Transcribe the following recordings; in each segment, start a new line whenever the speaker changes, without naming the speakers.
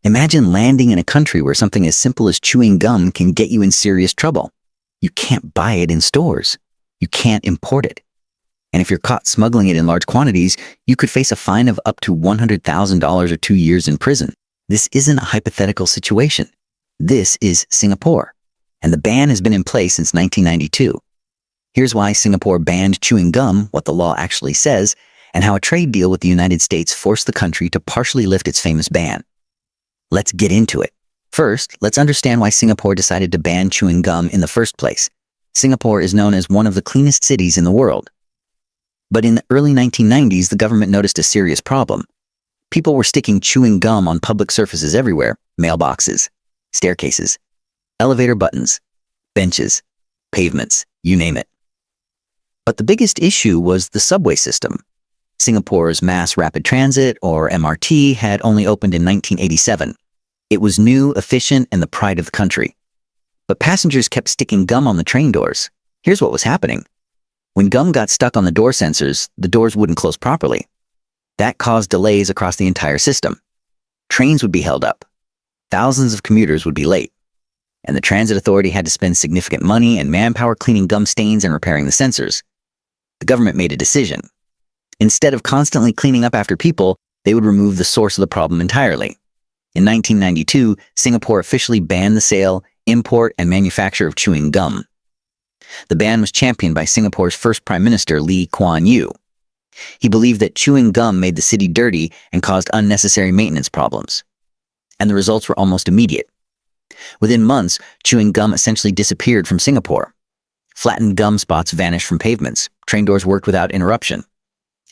Imagine landing in a country where something as simple as chewing gum can get you in serious trouble. You can't buy it in stores. You can't import it. And if you're caught smuggling it in large quantities, you could face a fine of up to $100,000 or 2 years in prison. This isn't a hypothetical situation. This is Singapore. And the ban has been in place since 1992. Here's why Singapore banned chewing gum, what the law actually says, and how a trade deal with the United States forced the country to partially lift its famous ban. Let's get into it. First, let's understand why Singapore decided to ban chewing gum in the first place. Singapore is known as one of the cleanest cities in the world. But in the early 1990s, the government noticed a serious problem. People were sticking chewing gum on public surfaces everywhere: mailboxes, staircases, elevator buttons, benches, pavements, you name it. But the biggest issue was the subway system. Singapore's Mass Rapid Transit, or MRT, had only opened in 1987. It was new, efficient, and the pride of the country. But passengers kept sticking gum on the train doors. Here's what was happening. When gum got stuck on the door sensors, the doors wouldn't close properly. That caused delays across the entire system. Trains would be held up. Thousands of commuters would be late. And the transit authority had to spend significant money and manpower cleaning gum stains and repairing the sensors. The government made a decision. Instead of constantly cleaning up after people, they would remove the source of the problem entirely. In 1992, Singapore officially banned the sale, import, and manufacture of chewing gum. The ban was championed by Singapore's first Prime Minister, Lee Kuan Yew. He believed that chewing gum made the city dirty and caused unnecessary maintenance problems. And the results were almost immediate. Within months, chewing gum essentially disappeared from Singapore. Flattened gum spots vanished from pavements. Train doors worked without interruption.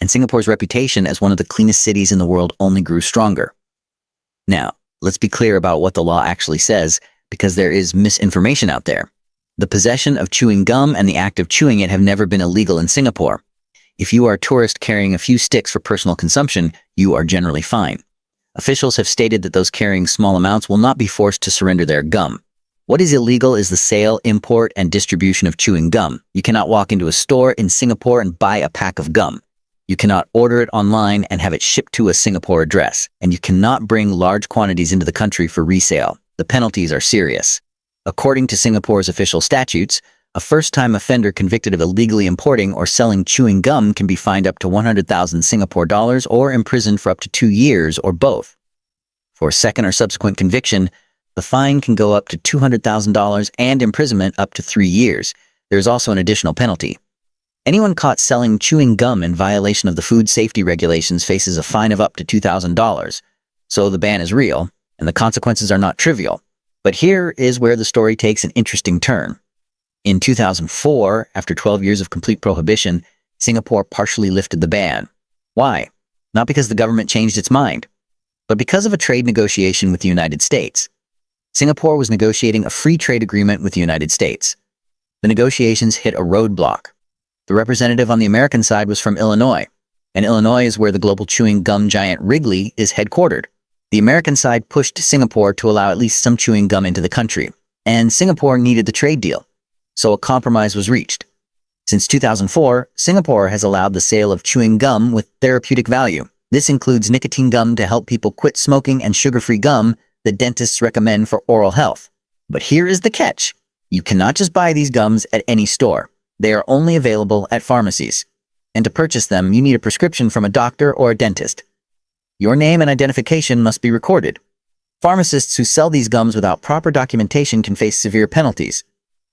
And Singapore's reputation as one of the cleanest cities in the world only grew stronger. Now, let's be clear about what the law actually says, because there is misinformation out there. The possession of chewing gum and the act of chewing it have never been illegal in Singapore. If you are a tourist carrying a few sticks for personal consumption, you are generally fine. Officials have stated that those carrying small amounts will not be forced to surrender their gum. What is illegal is the sale, import, and distribution of chewing gum. You cannot walk into a store in Singapore and buy a pack of gum. You cannot order it online and have it shipped to a Singapore address. And you cannot bring large quantities into the country for resale. The penalties are serious. According to Singapore's official statutes, a first-time offender convicted of illegally importing or selling chewing gum can be fined up to 100,000 Singapore dollars or imprisoned for up to 2 years or both. For second or subsequent conviction, the fine can go up to $200,000 and imprisonment up to 3 years. There is also an additional penalty. Anyone caught selling chewing gum in violation of the food safety regulations faces a fine of up to $2,000. So the ban is real, and the consequences are not trivial. But here is where the story takes an interesting turn. In 2004, after 12 years of complete prohibition, Singapore partially lifted the ban. Why? Not because the government changed its mind, but because of a trade negotiation with the United States. Singapore was negotiating a free trade agreement with the United States. The negotiations hit a roadblock. The representative on the American side was from Illinois, and Illinois is where the global chewing gum giant Wrigley is headquartered. The American side pushed Singapore to allow at least some chewing gum into the country, and Singapore needed the trade deal. So a compromise was reached. Since 2004, Singapore has allowed the sale of chewing gum with therapeutic value. This includes nicotine gum to help people quit smoking and sugar-free gum that dentists recommend for oral health. But here is the catch. You cannot just buy these gums at any store. They are only available at pharmacies. And to purchase them, you need a prescription from a doctor or a dentist. Your name and identification must be recorded. Pharmacists who sell these gums without proper documentation can face severe penalties.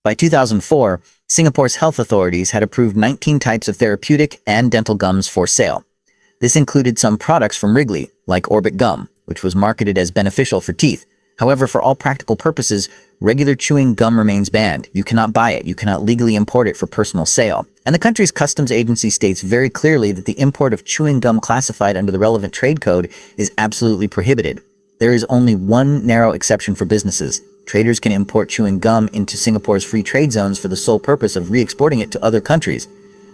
By 2004, Singapore's health authorities had approved 19 types of therapeutic and dental gums for sale. This included some products from Wrigley, like Orbit Gum, which was marketed as beneficial for teeth. However, for all practical purposes, regular chewing gum remains banned. You cannot buy it. You cannot legally import it for personal sale. And the country's customs agency states very clearly that the import of chewing gum classified under the relevant trade code is absolutely prohibited. There is only one narrow exception for businesses. Traders can import chewing gum into Singapore's free trade zones for the sole purpose of re-exporting it to other countries.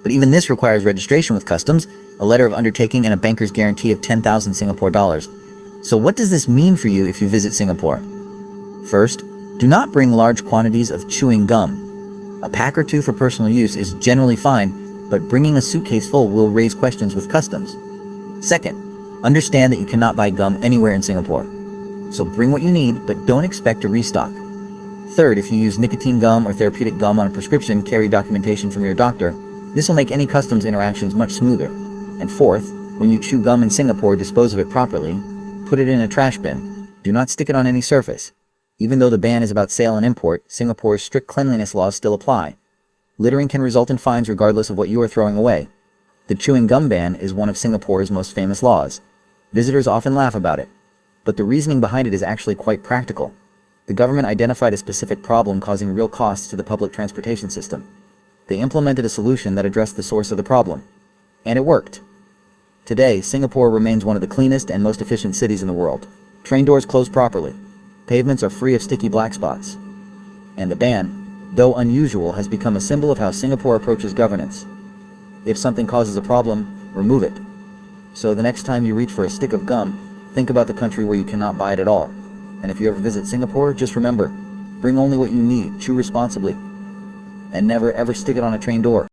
But even this requires registration with customs, a letter of undertaking, and a banker's guarantee of 10,000 Singapore dollars. So what does this mean for you if you visit Singapore? First, do not bring large quantities of chewing gum. A pack or two for personal use is generally fine, but bringing a suitcase full will raise questions with customs. Second, understand that you cannot buy gum anywhere in Singapore. So bring what you need, but don't expect to restock. Third, if you use nicotine gum or therapeutic gum on a prescription, carry documentation from your doctor. This will make any customs interactions much smoother. And fourth, when you chew gum in Singapore, dispose of it properly. Put it in a trash bin. Do not stick it on any surface. Even though the ban is about sale and import, Singapore's strict cleanliness laws still apply. Littering can result in fines regardless of what you are throwing away. The chewing gum ban is one of Singapore's most famous laws. Visitors often laugh about it, but the reasoning behind it is actually quite practical. The government identified a specific problem causing real costs to the public transportation system. They implemented a solution that addressed the source of the problem. And it worked. Today, Singapore remains one of the cleanest and most efficient cities in the world. Train doors close properly. Pavements are free of sticky black spots. And the ban, though unusual, has become a symbol of how Singapore approaches governance. If something causes a problem, remove it. So the next time you reach for a stick of gum, think about the country where you cannot buy it at all. And if you ever visit Singapore, just remember, bring only what you need, chew responsibly, and never ever stick it on a train door.